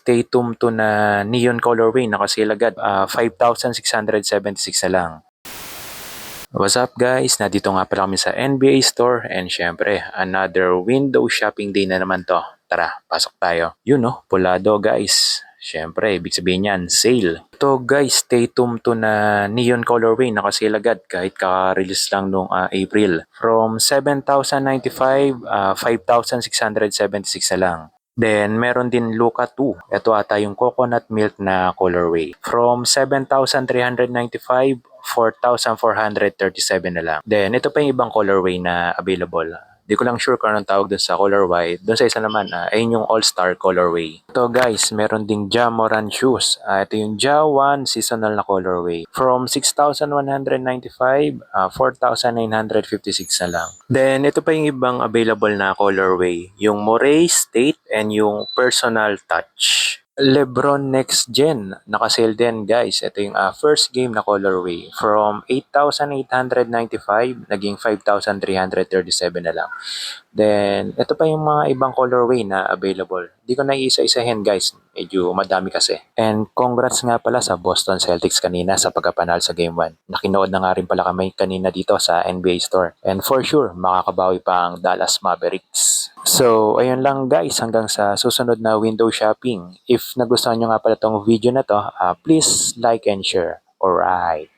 stay tuned to na neon colorway, nakasale agad. 5,676 na lang. What's up guys? Nandito nga pala kami sa NBA store and syempre another window shopping day na naman to. Tara, pasok tayo. Yun no, pulado guys. Syempre, ibig sabihin yan, sale. Ito guys, stay tuned to na neon colorway, nakasale agad kahit kaka-release lang noong April. From 7,095, 5,676 na lang. Then, meron din Luca 2. Ito ata yung coconut milk na colorway. From 7,395, 4,437 na lang. Then, ito pa yung ibang colorway na available. Di ko lang sure kung anong tawag dun sa color white. Dun sa isa naman, ayun yung all-star colorway. Ito guys, meron ding Ja Moran shoes. Ito yung Ja 1 seasonal na colorway. From 6,195, 4,956 na lang. Then, ito pa yung ibang available na colorway. Yung Moray State and yung Personal Touch. Lebron Next Gen, nakasale din guys. Ito yung first game na colorway. From 8,895, naging 5,337 na lang. Then, ito pa yung mga ibang colorway na available. Di ko na iisa-isahin guys. Medyo madami kasi. And congrats nga pala sa Boston Celtics kanina sa pagkapanalo sa Game 1. Nakinood na nga rin pala kami kanina dito sa NBA Store. And for sure, makakabawi pa ang Dallas Mavericks. So, ayun lang guys. Hanggang sa susunod na window shopping. If nagustuhan nyo nga pala tong video na to, please like and share. Alright.